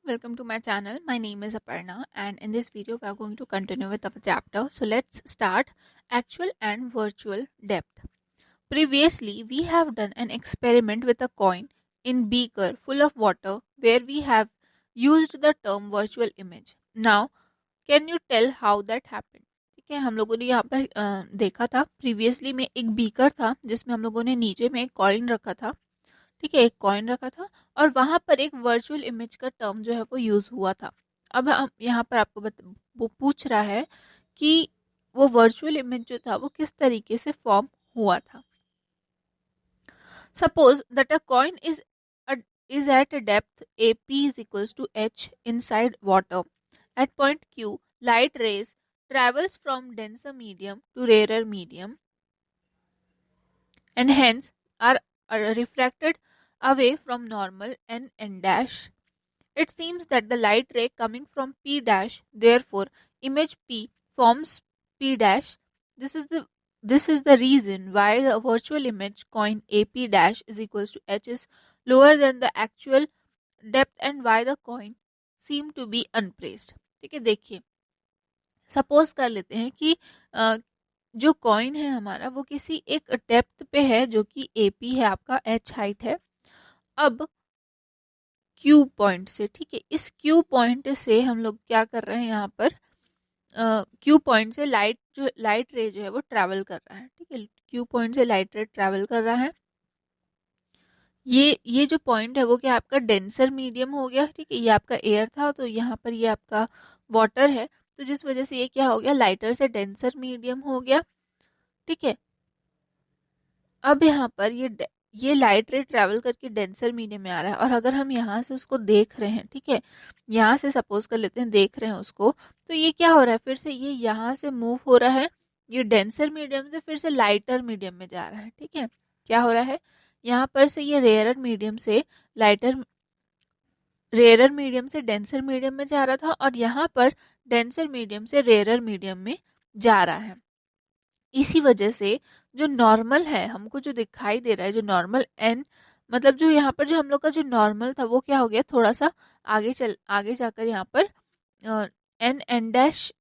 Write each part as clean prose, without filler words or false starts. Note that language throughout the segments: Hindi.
welcome to my channel. My name is Aparna, and in this video we are going to continue with our chapter. So let's start actual and virtual depth. Previously we have done an experiment with a coin in beaker full of water where we have used the term virtual image. Now can you tell how that happened? ठीक है, हम लोगों ने यहाँ पर देखा था प्रीवियसली में एक बीकर था जिसमें हम लोगों ने नीचे में एक कॉइन रखा था। ठीक है, एक कॉइन रखा था और वहां पर एक वर्चुअल इमेज का टर्म जो है वो यूज हुआ था। अब हम यहाँ पर आपको वो पूछ रहा है कि वो वर्चुअल इमेज जो था वो किस तरीके से फॉर्म हुआ था। Suppose that a coin is at a depth AP is equals to H inside water. At point Q, light rays travels from denser medium to rarer medium and hence are refracted away from normal n dash. It seems that the light ray coming from P dash, therefore image P forms P dash. This is the this is the reason why the virtual image coin AP dash is equals to H is lower than the actual depth and why the coin seem to be unplaced. ठीक है, देखिए सपोज कर लेते हैं कि जो कॉइन है हमारा वो किसी एक डेप्थ पे है जो कि AP है, आपका H हाइट है। अब क्यू पॉइंट से, ठीक है, इस क्यू पॉइंट से हम लोग क्या कर रहे हैं यहाँ पर, क्यू पॉइंट से लाइट रे जो है वो ट्रैवल कर रहा है। ठीक है, क्यू पॉइंट से लाइट रे ट्रैवल कर रहा है। ये जो पॉइंट है वो क्या आपका डेंसर मीडियम हो गया। ठीक है, ये आपका एयर था तो यहाँ पर ये आपका वाटर है, तो जिस वजह से ये क्या हो गया, लाइटर से डेंसर मीडियम हो गया। ठीक है, अब यहाँ पर ये लाइट रे ट्रैवल करके डेंसर मीडियम में आ रहा है और अगर हम यहाँ से उसको देख रहे हैं, ठीक है, यहाँ से सपोज कर लेते हैं देख रहे हैं उसको, तो ये क्या हो रहा है, फिर से ये यहाँ से मूव हो रहा है, ये डेंसर मीडियम से फिर से लाइटर मीडियम में जा रहा है। ठीक है, क्या हो रहा है, यहाँ पर से ये रेयर मीडियम से डेंसर मीडियम में जा रहा था और यहाँ पर डेंसर मीडियम से रेयर मीडियम में जा रहा है। इसी वजह से जो नॉर्मल है हमको जो दिखाई दे रहा है, जो नॉर्मल एन मतलब जो यहाँ पर जो हम लोग का जो नॉर्मल था वो क्या हो गया, थोड़ा सा आगे जाकर यहाँ पर एन डैश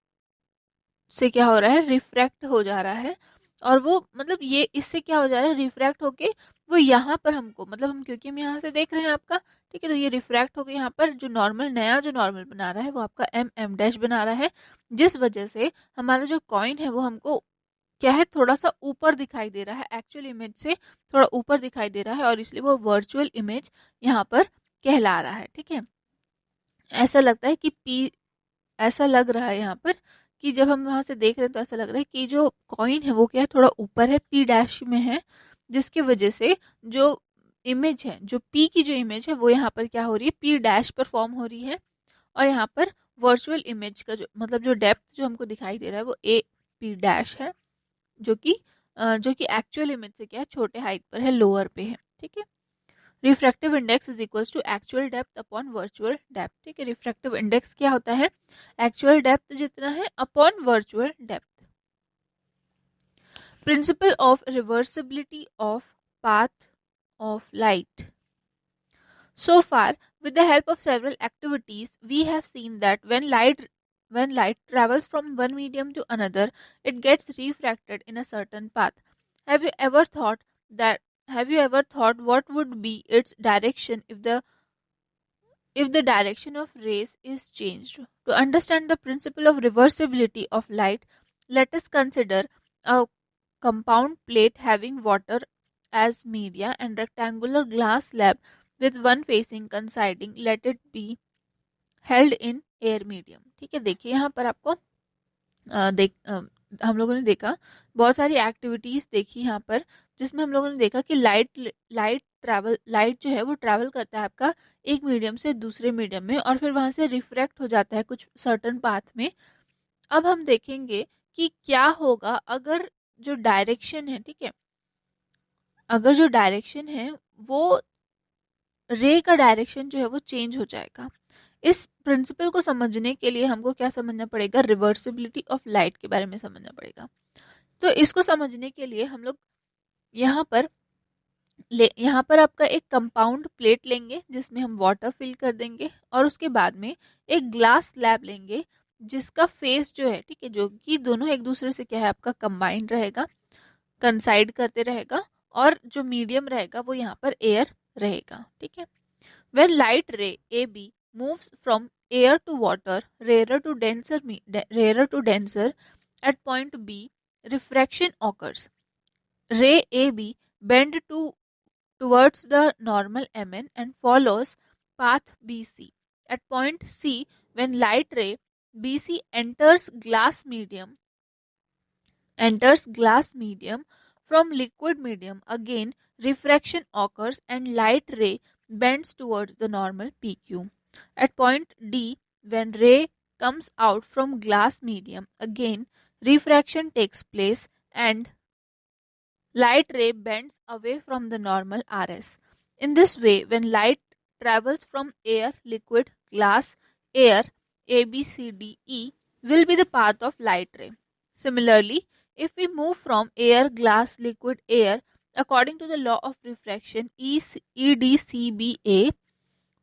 से क्या हो रहा है, रिफ्रैक्ट हो जा रहा है और वो मतलब ये इससे क्या हो जा रहा है, रिफ्रैक्ट होके वो यहाँ पर हमको मतलब हम क्योंकि हम यहाँ से देख रहे हैं आपका, ठीक है, तो ये रिफ्रैक्ट होके यहाँ पर जो नॉर्मल बना रहा है वो आपका एम डैश बना रहा है, जिस वजह से हमारा जो कॉइन है वो हमको क्या है, थोड़ा सा ऊपर दिखाई दे रहा है, एक्चुअल इमेज से थोड़ा ऊपर दिखाई दे रहा है और इसलिए वो वर्चुअल इमेज यहाँ पर कहला रहा है। ठीक है, ऐसा लगता है कि पी ऐसा लग रहा है यहाँ पर कि जब हम वहां से देख रहे हैं तो ऐसा लग रहा है कि जो कॉइन है वो क्या है, थोड़ा ऊपर है, पी डैश में है, जिसकी वजह से जो इमेज है, जो पी की जो इमेज है वो यहाँ पर क्या हो रही है, पी डैश पर फॉर्म हो रही है और यहाँ पर वर्चुअल इमेज का जो मतलब जो डेप्थ जो हमको दिखाई दे रहा है वो ए पी डैश है, जो कि एक्चुअल इमेज से क्या है, छोटे हाइट पर है, लोअर पे है। ठीक है, refractive index is equals to actual depth upon virtual depth. ठीक है, रिफ्रैक्टिव इंडेक्स क्या होता है, एक्चुअल डेप्थ जितना है upon virtual depth. Principle of reversibility of path of light. So far, with the help of several activities, we have seen that when light travels from one medium to another, it gets refracted in a certain path. Have you ever thought that have you ever thought what would be its direction if the direction of rays is changed? To understand the principle of reversibility of light, let us consider a compound plate having water as media and rectangular glass slab with one facing coinciding, let it be held in air medium. ठीक है, देखिए यहाँ पर आपको हम लोगों ने देखा बहुत सारी एक्टिविटीज देखी यहाँ पर, जिसमें हम लोगों ने देखा कि लाइट जो है वो ट्रैवल करता है आपका एक मीडियम से दूसरे मीडियम में और फिर वहां से रिफ्रैक्ट हो जाता है कुछ सर्टन पाथ में। अब हम देखेंगे कि क्या होगा अगर जो डायरेक्शन है, ठीक है, अगर जो डायरेक्शन है वो रे का डायरेक्शन जो है वो चेंज हो जाएगा। इस प्रिंसिपल को समझने के लिए हमको क्या समझना पड़ेगा, रिवर्सिबिलिटी ऑफ लाइट के बारे में समझना पड़ेगा। तो इसको समझने के लिए हम लोग यहाँ पर यहाँ पर आपका एक कंपाउंड प्लेट लेंगे जिसमें हम वाटर फिल कर देंगे, और उसके बाद में एक ग्लास स्लैब लेंगे जिसका फेस जो है, ठीक है, जो कि दोनों एक दूसरे से क्या है आपका कंबाइंड रहेगा, कंसाइड करते रहेगा, और जो मीडियम रहेगा वो यहाँ पर एयर रहेगा, ठीक है। When light ray AB moves from air to water, rarer to denser at point B, refraction occurs. Ray AB bend towards the normal MN and follows path BC. At point C, when light ray BC enters glass medium from liquid medium, again refraction occurs and light ray bends towards the normal PQ. At point D, when ray comes out from glass medium, again refraction takes place and light ray bends away from the normal RS. In this way, when light travels from air, liquid, glass, air, A, B, C, D, E will be the path of light ray. Similarly, if we move from air, glass, liquid, air, according to the law of refraction, EDCBA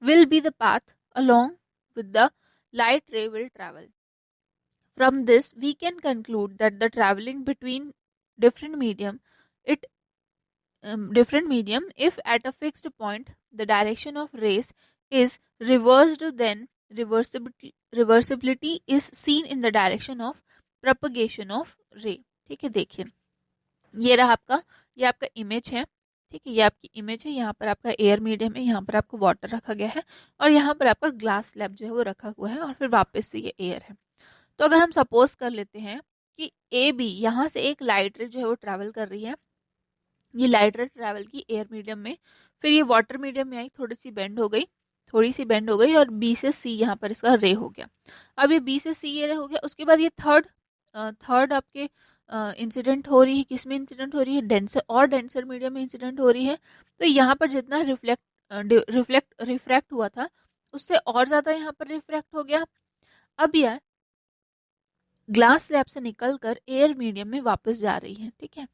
will be the path along with the light ray will travel. From this, we can conclude that the traveling between different medium, it different medium, if at a fixed point the direction of rays is reversed, then reversibility is seen in the direction of propagation of ray. ठीक है, देखिए ये रहा आपका, ये आपका इमेज है, ठीक है, ये आपकी इमेज है। यहाँ पर आपका एयर मीडियम है, यहाँ पर आपको वाटर रखा गया है, और यहाँ पर आपका ग्लास स्लैब जो है वो रखा हुआ है, और फिर वापस से ये एयर है। तो अगर हम सपोज कर लेते हैं कि ए बी, यहाँ से एक लाइट रे जो है वो ट्रैवल कर रही है, ये लाइट रे ट्रैवल की एयर मीडियम में, फिर ये वाटर मीडियम में आई, थोड़ी सी बेंड हो गई, और बी से सी यहाँ पर इसका रे हो गया। अब ये बी से सी ये रे हो गया, उसके बाद ये थर्ड आपके इंसिडेंट हो रही है, किस में इंसिडेंट हो रही है, डेंसर मीडियम में इंसिडेंट हो रही है। तो यहाँ पर जितना रिफ्रैक्ट हुआ था उससे और ज्यादा यहाँ पर रिफ्रैक्ट हो गया। अब यह ग्लास स्लैब से निकलकर एयर मीडियम में वापस जा रही है, ठीक है,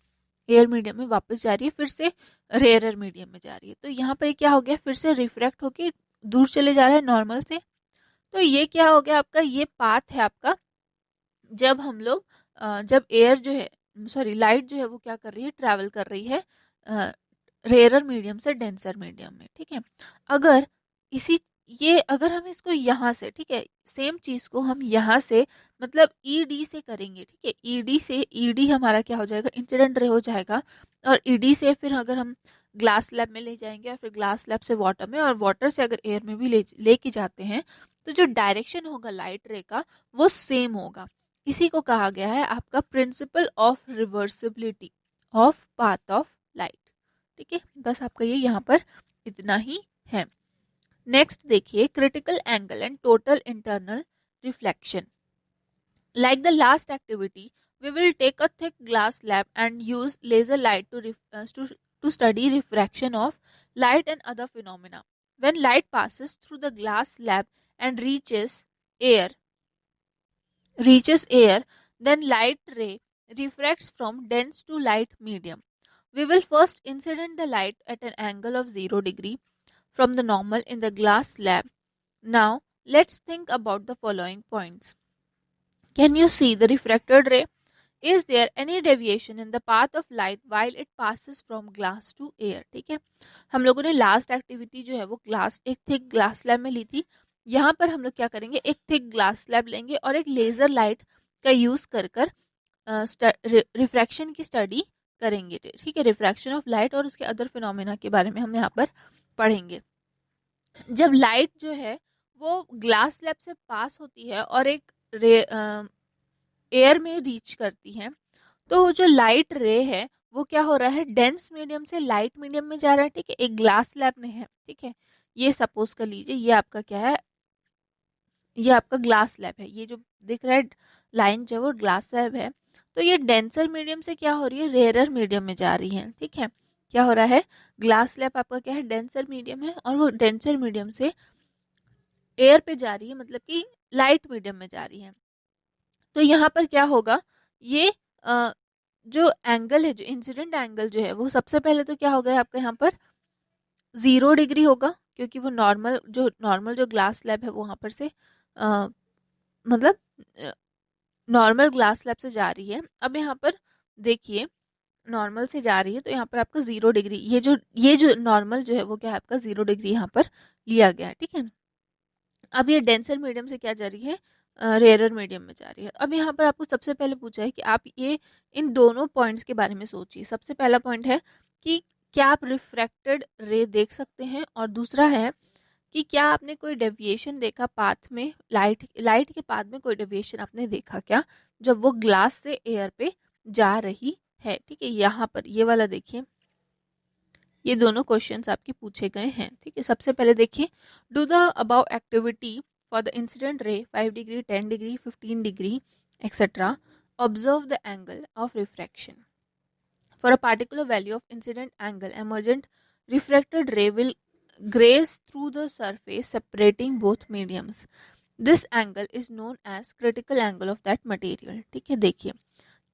एयर मीडियम में वापस जा रही है, फिर से रेयर मीडियम में जा रही है। तो यहाँ पर क्या हो गया, फिर से रिफ्रैक्ट होके दूर चले जा रहा है नॉर्मल से। तो ये क्या हो गया आपका, ये पाथ है आपका, जब हम लोग जब एयर जो है, सॉरी लाइट जो है वो क्या कर रही है, ट्रैवल कर रही है रेयर मीडियम से डेंसर मीडियम में, ठीक है। अगर अगर हम इसको यहाँ से, ठीक है, सेम चीज को हम यहाँ से मतलब ईडी से करेंगे, ठीक है, ईडी हमारा क्या हो जाएगा, इंसिडेंट रे हो जाएगा, और ईडी से फिर अगर हम ग्लास स्लैब में ले जाएंगे, और फिर ग्लास स्लैब से वाटर में, और वाटर से अगर एयर में भी लेके जाते हैं, तो जो डायरेक्शन होगा लाइट रे का वो सेम होगा। इसी को कहा गया है आपका principle of reversibility of path of light, ठीक है। बस आपका ये यहाँ पर इतना ही है। नेक्स्ट देखिए, critical angle and total internal reflection. Like the last activity, we will take a thick glass slab and use laser light to study refraction of light and other phenomena. When light passes through the glass slab and reaches air, then light ray refracts from dense to light medium. We will first incident the light at an angle of 0 degree from the normal in the glass slab. Now, let's think about the following points. Can you see the refracted ray? Is there any deviation in the path of light while it passes from glass to air? ठीक है, हम लोगों ने लास्ट एक्टिविटी जो है वो एक थिक ग्लास स्लैब में ली थी। यहाँ पर हम लोग क्या करेंगे, एक थिक ग्लास स्लैब लेंगे और एक लेजर लाइट का यूज कर रिफ्रैक्शन की स्टडी करेंगे, ठीक है, रिफ्रैक्शन ऑफ लाइट और उसके अदर फिनोमेना के बारे में हम यहाँ पर पढ़ेंगे। जब लाइट जो है वो ग्लास स्लैब से पास होती है और एक एयर में रीच करती है, तो जो लाइट रे है वो क्या हो रहा है, डेंस मीडियम से लाइट मीडियम में जा रहा है, ठीक है, एक ग्लास स्लैब में है, ठीक है। ये सपोज कर लीजिए ये आपका क्या है, ये आपका ग्लास स्लैब है, ये जो दिख रहा है लाइन जो है वो ग्लास स्लैब है। तो ये डेंसर मीडियम से क्या हो रही है, रेयर मीडियम में जा रही है, ठीक है। क्या हो रहा है, ग्लास स्लैब आपका क्या है, डेंसर मीडियम है, और वो डेंसर मीडियम से एयर पे जा रही है, मतलब कि लाइट मीडियम में जा रही है। तो यहाँ पर क्या होगा, ये जो एंगल है, जो इंसिडेंट एंगल जो है वो सबसे पहले तो क्या होगा आपका यहाँ पर 0 डिग्री होगा, क्योंकि वो नॉर्मल जो ग्लास स्लैब है वो वहाँ पर से मतलब नॉर्मल ग्लास स्लैब से जा रही है। अब यहाँ पर देखिए नॉर्मल से जा रही है तो यहाँ पर आपका 0 डिग्री, ये जो नॉर्मल जो है वो क्या है आपका 0 डिग्री यहाँ पर लिया गया है, ठीक है। अब ये डेंसर मीडियम से क्या जा रही है, रेयरर मीडियम में जा रही है। अब यहाँ पर आपको सबसे पहले पूछा है कि आप ये इन दोनों पॉइंट्स के बारे में सोचिए। सबसे पहला पॉइंट है कि क्या आप रिफ्रैक्टेड रे देख सकते हैं, और दूसरा है कि क्या आपने कोई डेविएशन देखा पाथ में, लाइट के पाथ में कोई डेविएशन आपने देखा क्या, जब वो ग्लास से एयर पे जा रही है, ठीक है। यहाँ पर ये वाला देखिए, ये दोनों क्वेश्चंस आपके पूछे गए हैं, ठीक है। सबसे पहले देखिए, do the above activity for the incident ray 5 degree 10 degree 15 degree etcetera, observe the angle of refraction for a particular value of incident angle, emergent refracted ray will graze through the surface separating both mediums. This angle is known as critical angle of that material, ठीक है। देखिए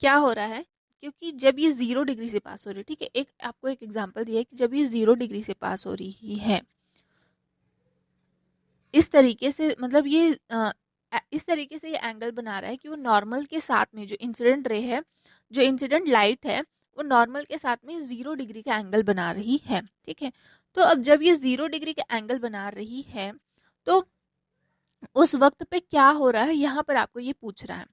क्या हो रहा है, क्योंकि जब ये 0 डिग्री से पास हो रही है, ठीक है, एक आपको एक एग्जांपल दिया है कि जब ये 0 डिग्री से पास हो रही है, इस तरीके से मतलब ये इस तरीके से ये एंगल बना रहा है कि वो नॉर्मल के साथ में जो इंसिडेंट रे है, जो इंसिडेंट लाइट है, वो नॉर्मल के साथ में 0 डिग्री का एंगल बना रही है, ठीक है। तो अब जब ये 0 डिग्री का एंगल बना रही है तो उस वक्त पे क्या हो रहा है, यहाँ पर आपको ये पूछ रहा है,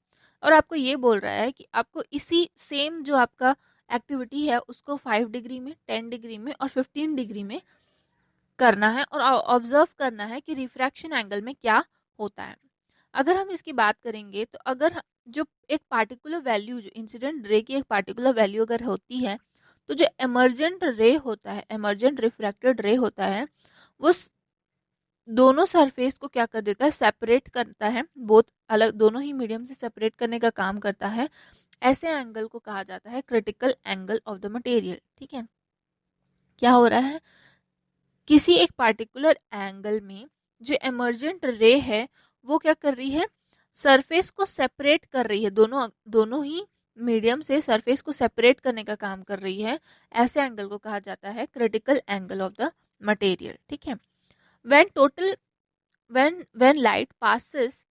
और आपको ये बोल रहा है कि आपको इसी सेम जो आपका एक्टिविटी है उसको 5 डिग्री में, 10 डिग्री में और 15 डिग्री में करना है, और ऑब्जर्व करना है कि रिफ्रैक्शन एंगल में क्या होता है। अगर हम इसकी बात करेंगे तो अगर जो एक पार्टिकुलर वैल्यू, जो इंसिडेंट रे की एक पार्टिकुलर वैल्यू अगर होती है, तो जो एमर्जेंट रे होता है, एमर्जेंट रिफ्रैक्टेड रे होता है, वो दोनों सरफेस को क्या कर देता है, सेपरेट करता है, बोथ अलग, दोनों ही मीडियम से सेपरेट करने का काम करता है। ऐसे एंगल को कहा जाता है critical angle of the material, ठीक है। क्या हो रहा है, किसी एक पार्टिकुलर एंगल में जो एमर्जेंट रे है वो क्या कर रही है, सरफेस को सेपरेट कर रही है, दोनों दोनों ही मीडियम से सरफेस को सेपरेट करने का काम कर रही है। ऐसे एंगल को कहा जाता है critical angle of the material, ठीक है। When total when light passes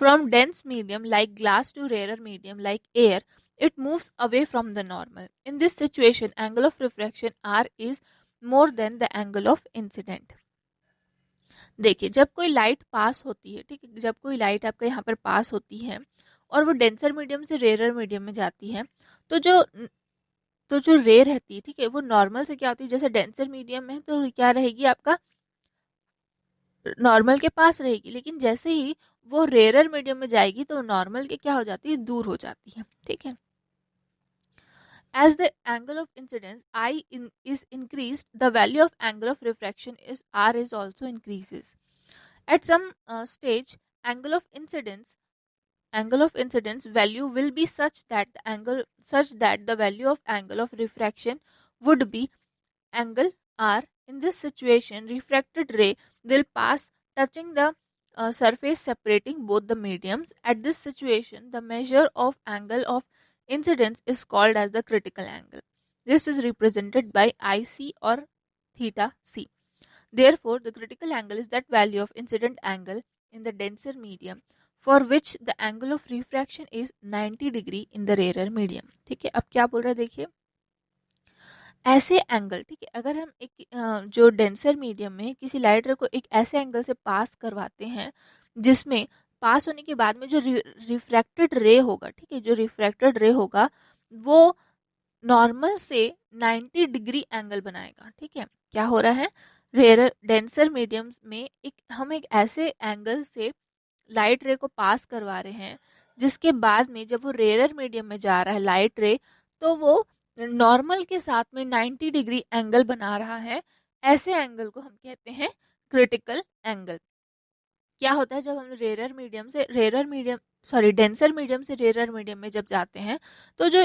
from dense medium like glass to rarer medium like air, it moves away from the normal. In this situation, angle of refraction R is more than the angle of incident. देखिए जब कोई लाइट पास होती है, ठीक है, जब कोई लाइट आपका यहाँ पर पास होती है और वो डेंसर मीडियम से रेयर मीडियम में जाती है, तो जो रे रहती है, ठीक है, वो नॉर्मल से क्या होती है, जैसे डेंसर मीडियम में तो क्या रहेगी आपका नॉर्मल के पास रहेगी, लेकिन जैसे ही वो रेयर मीडियम में जाएगी तो नॉर्मल के क्या हो जाती है, दूर हो जाती है, ठीक है। As the angle of incidence is increased, the value of angle of refraction is R is also increases. At some stage, angle of incidence value will be such that the value of angle of refraction would be angle R. In this situation, refracted ray will pass touching the surface separating both the mediums. At this situation, the measure of angle of incidence is called as the critical angle. This is represented by IC or theta C. Therefore, the critical angle is that value of incident angle in the denser medium for which the angle of refraction is 90 degree in the rarer medium. ठीक है, अब क्या बोल रहा है देखिए, ऐसे एंगल, ठीक है, अगर हम एक जो डेंसर मीडियम में किसी लाइट रे को एक ऐसे एंगल से पास करवाते हैं जिसमें पास होने के बाद में जो रिफ्रैक्टेड रे होगा, ठीक है, जो रिफ्रैक्टेड रे होगा वो नॉर्मल से 90 डिग्री एंगल बनाएगा, ठीक है। क्या हो रहा है, रेयर डेंसर मीडियम में हम एक ऐसे एंगल से लाइट रे को पास करवा रहे हैं जिसके बाद में जब वो रेयर मीडियम में जा रहा है लाइट रे, तो वो नॉर्मल के साथ में 90 डिग्री एंगल बना रहा है। ऐसे एंगल को हम कहते हैं क्रिटिकल एंगल। क्या होता है, जब हम डेंसर मीडियम से रेयर मीडियम में जब जाते हैं तो जो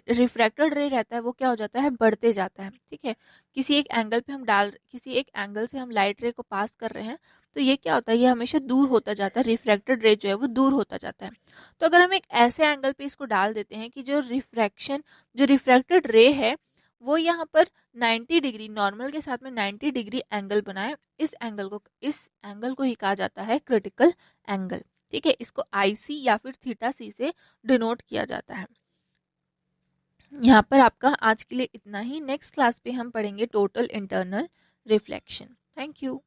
रिफ्रैक्टेड रे रहता है वो क्या हो जाता है, बढ़ते जाता है, ठीक है। किसी एक एंगल से हम लाइट रे को पास कर रहे हैं तो ये क्या होता है, ये हमेशा दूर होता जाता है, रिफ्रैक्टेड रे जो है वो दूर होता जाता है। तो अगर हम एक ऐसे एंगल पे इसको डाल देते हैं कि जो रिफ्रैक्टेड रे है वो यहाँ पर 90 डिग्री नॉर्मल के साथ में 90 डिग्री एंगल बनाए, इस एंगल को ही कहा जाता है क्रिटिकल एंगल। ठीक है, इसको IC या फिर थीटा C से डिनोट किया जाता है। यहाँ पर आपका आज के लिए इतना ही। नेक्स्ट क्लास पे हम पढ़ेंगे total internal reflection. Thank you.